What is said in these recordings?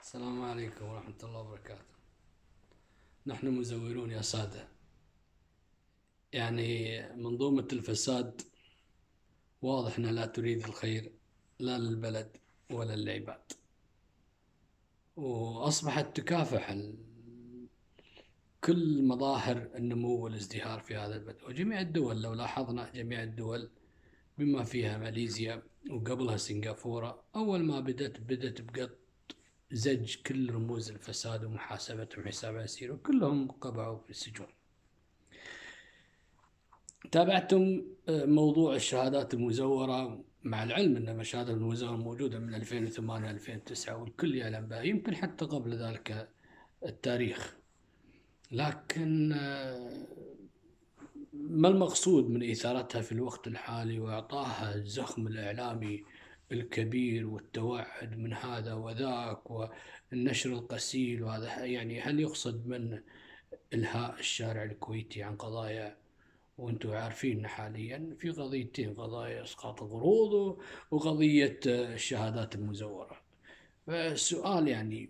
السلام عليكم ورحمة الله وبركاته. نحن مزورون يا سادة. يعني منظومة الفساد واضح أنها لا تريد الخير لا للبلد ولا للعباد، وأصبحت تكافح كل مظاهر النمو والازدهار في هذا البلد. وجميع الدول، لو لاحظنا جميع الدول بما فيها ماليزيا وقبلها سنغافورة، أول ما بدت بقط زج كل رموز الفساد ومحاسبتهم حساب يسير، وكلهم قبعوا في السجون. تابعتم موضوع الشهادات المزورة، مع العلم أن الشهادات المزورة موجودة من 2008 2009 والكل يعلم بها، يمكن حتى قبل ذلك التاريخ. لكن ما المقصود من إثارتها في الوقت الحالي وإعطاها الزخم الإعلامي الكبير والتوعد من هذا وذاك والنشر القسيل؟ وهذا يعني هل يقصد من إلهاء الشارع الكويتي عن قضايا؟ وانتم عارفين حاليا في قضيتين، قضايا اسقاط القروض وقضيه الشهادات المزوره. فالسؤال يعني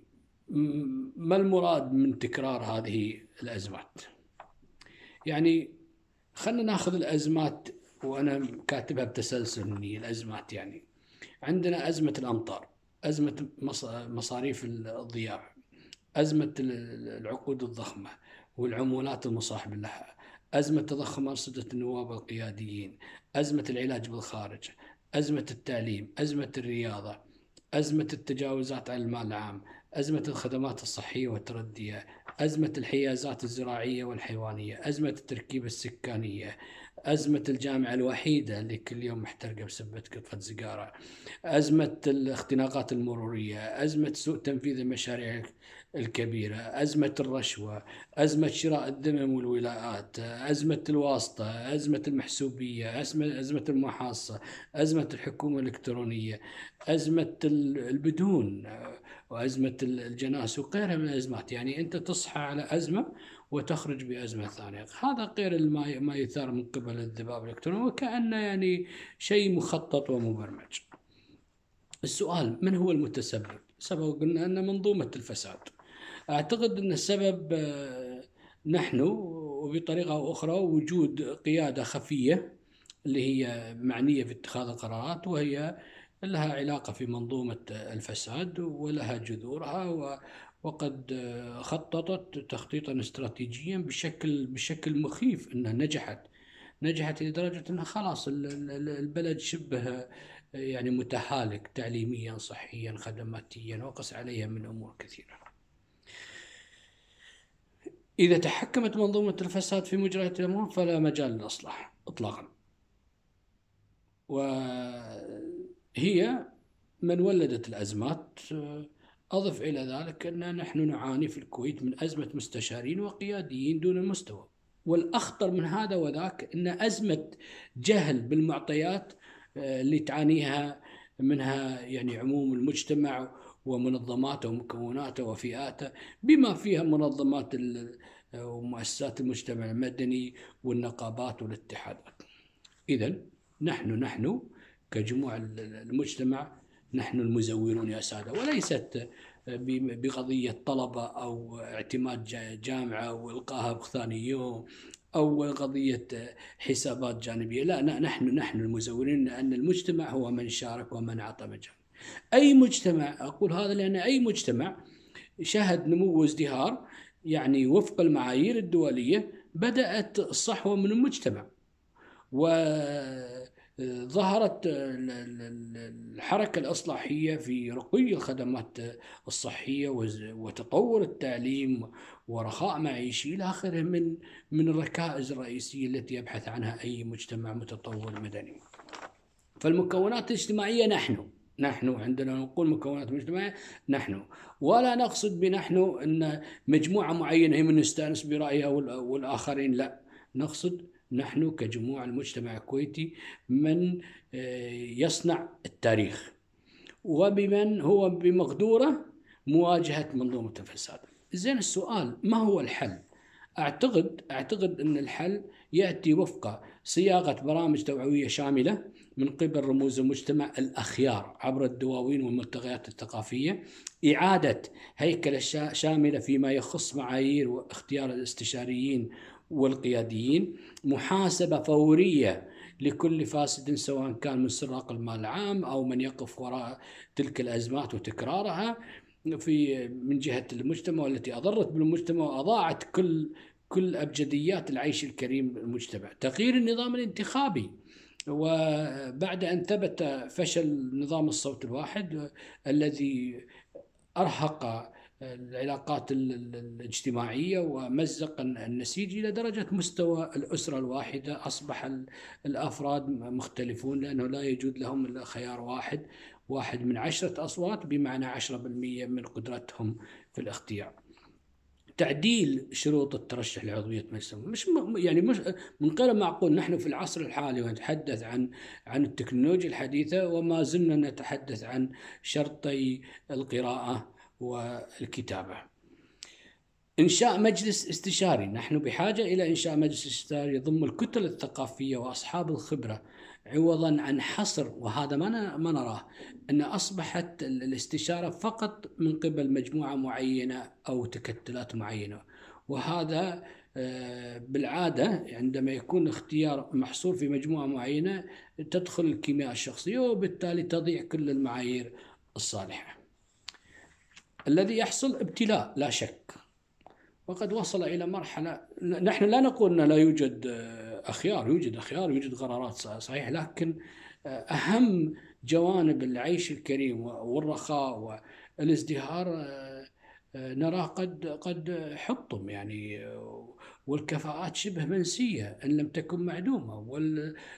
ما المراد من تكرار هذه الازمات؟ يعني خلينا ناخذ الازمات وانا كاتبها بتسلسل من الازمات. يعني عندنا ازمه الامطار، ازمه مصاريف الضياع، أزمة العقود الضخمة والعمولات المصاحبة لها، أزمة تضخم أرصدة النواب القياديين، أزمة العلاج بالخارج، أزمة التعليم، أزمة الرياضة، أزمة التجاوزات على المال العام، أزمة الخدمات الصحية والتردية، أزمة الحيازات الزراعية والحيوانية، أزمة التركيبة السكانية، أزمة الجامعة الوحيدة اللي كل يوم محترقة بسبة قطفة سيجارة، أزمة الاختناقات المرورية، أزمة سوء تنفيذ المشاريع الكبيرة، أزمة الرشوة، أزمة شراء الذمم والولاءات، أزمة الواسطة، أزمة المحسوبية، أزمة المحاصة، أزمة الحكومة الإلكترونية، أزمة البدون، وأزمة الجناس وغيرها من الأزمات. يعني أنت تصحى على أزمة وتخرج بأزمة ثانية. هذا غير ما يثار من قبل الذباب الإلكتروني، وكأنه يعني شيء مخطط ومبرمج. السؤال: من هو المتسبب؟ سبب قلنا أن منظومة الفساد. أعتقد أن السبب نحن، وبطريقة أخرى وجود قيادة خفية اللي هي معنية في اتخاذ القرارات، وهي لها علاقة في منظومة الفساد ولها جذورها، وقد خططت تخطيطا استراتيجيا بشكل مخيف. أنها نجحت لدرجة أنها خلاص البلد شبه يعني متهالك تعليميا صحيا خدماتيا، وقس عليها من أمور كثيرة. إذا تحكمت منظومة الفساد في مجريات الأمور فلا مجال للإصلاح إطلاقا، وهي من ولدت الأزمات. أضف إلى ذلك أن نحن نعاني في الكويت من أزمة مستشارين وقياديين دون المستوى، والأخطر من هذا وذاك أن أزمة جهل بالمعطيات اللي تعانيها منها يعني عموم المجتمع ومنظماته ومكوناته وفئاته، بما فيها منظمات ومؤسسات المجتمع المدني والنقابات والاتحادات. إذا نحن كجموع المجتمع نحن المزورون يا سادة، وليست بقضية طلبة أو اعتماد جامعة وإلقاها بثاني يوم أو قضية حسابات جانبية. لا، نحن المزورين، لأن المجتمع هو من شارك ومن أعطى مجال. أي مجتمع، أقول هذا لأن أي مجتمع شهد نمو وازدهار يعني وفق المعايير الدولية بدأت الصحوة من المجتمع، وظهرت الحركة الإصلاحية في رقي الخدمات الصحية وتطور التعليم ورخاء معيشي إلى آخره من الركائز الرئيسية التي يبحث عنها أي مجتمع متطور مدني. فالمكونات الاجتماعية نحن عندنا نقول مكونات مجتمعية نحن، ولا نقصد بنحن أن مجموعة معينة هي من نستأنس برأيها والآخرين لا. نقصد نحن كجموع المجتمع الكويتي من يصنع التاريخ، وبمن هو بمقدوره مواجهة منظومة الفساد. زين، السؤال: ما هو الحل؟ أعتقد أن الحل يأتي وفق صياغة برامج توعوية شاملة من قبل رموز المجتمع الأخيار عبر الدواوين والملتقيات الثقافية، إعادة هيكلة شاملة فيما يخص معايير واختيار الاستشاريين والقياديين، محاسبة فورية لكل فاسد سواء كان من سراق المال العام أو من يقف وراء تلك الأزمات وتكرارها من جهة المجتمع، والتي أضرت بالمجتمع وأضاعت كل أبجديات العيش الكريم المجتمع. تغيير النظام الانتخابي، وبعد أن ثبت فشل نظام الصوت الواحد الذي أرهق العلاقات الاجتماعية ومزق النسيج إلى درجة مستوى الأسرة الواحدة، أصبح الأفراد مختلفون لأنه لا يوجد لهم إلا خيار واحد من 10 أصوات، بمعنى 10% من قدرتهم في الاختيار. تعديل شروط الترشح لعضوية مجلس، مش من غير معقول نحن في العصر الحالي ونتحدث عن التكنولوجيا الحديثة وما زلنا نتحدث عن شرطي القراءة والكتابة. إنشاء مجلس استشاري، نحن بحاجة إلى إنشاء مجلس استشاري يضم الكتل الثقافية وأصحاب الخبرة، عوضا عن حصر، وهذا ما نراه، أن أصبحت الاستشارة فقط من قبل مجموعة معينة أو تكتلات معينة. وهذا بالعادة عندما يكون اختيار محصور في مجموعة معينة تدخل الكيمياء الشخصية، وبالتالي تضيع كل المعايير الصالحة. الذي يحصل ابتلاء لا شك، وقد وصل إلى مرحلة، نحن لا نقول أن لا يوجد أخيار، يوجد أخيار، يوجد قرارات صحيح، لكن أهم جوانب العيش الكريم والرخاء والازدهار نرى قد حطم يعني، والكفاءات شبه منسية إن لم تكن معدومة،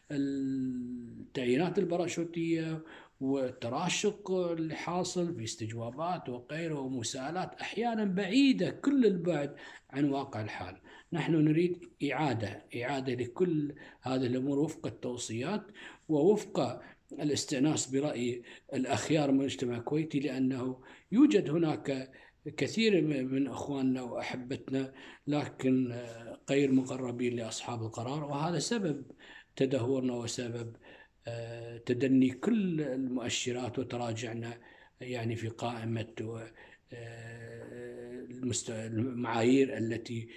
والتعيينات الباراشوتية والتراشق اللي حاصل في استجوابات وغيره ومساءلات أحيانا بعيدة كل البعد عن واقع الحال. نحن نريد إعادة لكل هذه الأمور وفق التوصيات ووفق الاستئناس برأي الأخيار من المجتمع الكويتي، لأنه يوجد هناك كثير من أخواننا وأحبتنا لكن غير مقربين لأصحاب القرار، وهذا سبب تدهورنا وسبب تدني كل المؤشرات وتراجعنا يعني في قائمة المعايير التي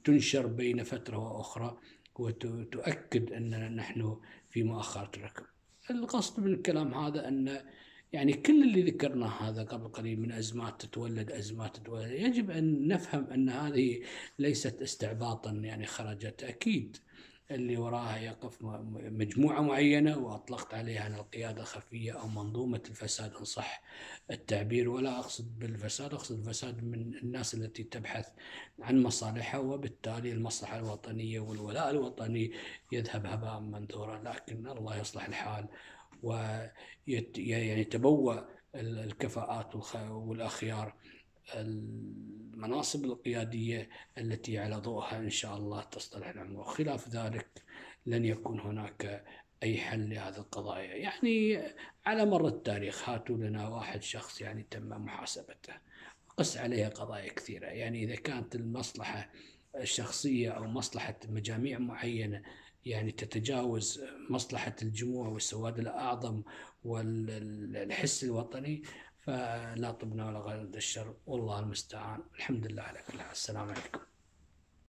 تنشر بين فترة وأخرى وتؤكد أننا نحن في مؤخرة الركب. القصد من الكلام هذا أن يعني كل اللي ذكرناه هذا قبل قليل من أزمات تتولد، يجب أن نفهم أن هذه ليست استعباطا يعني خرجت، أكيد اللي وراها يقف مجموعة معينة وأطلقت عليها أن القيادة الخفية أو منظومة الفساد إن صح التعبير، ولا أقصد بالفساد، أقصد الفساد من الناس التي تبحث عن مصالحها، وبالتالي المصلحة الوطنية والولاء الوطني يذهب هباء منثورا. لكن الله يصلح الحال يعني تبوأ الكفاءات والأخيار المناصب القيادية التي على ضوءها إن شاء الله تصطلح الأمور، وخلاف ذلك لن يكون هناك أي حل لهذه القضايا. يعني على مر التاريخ هاتوا لنا واحد شخص يعني تم محاسبته، قس عليها قضايا كثيرة، يعني إذا كانت المصلحة الشخصية أو مصلحة مجاميع معينة يعني تتجاوز مصلحة الجموع والسواد الأعظم والحس الوطني، فلا طبنا ولا غير الشر، والله المستعان. الحمد لله على كل حال. السلام عليكم.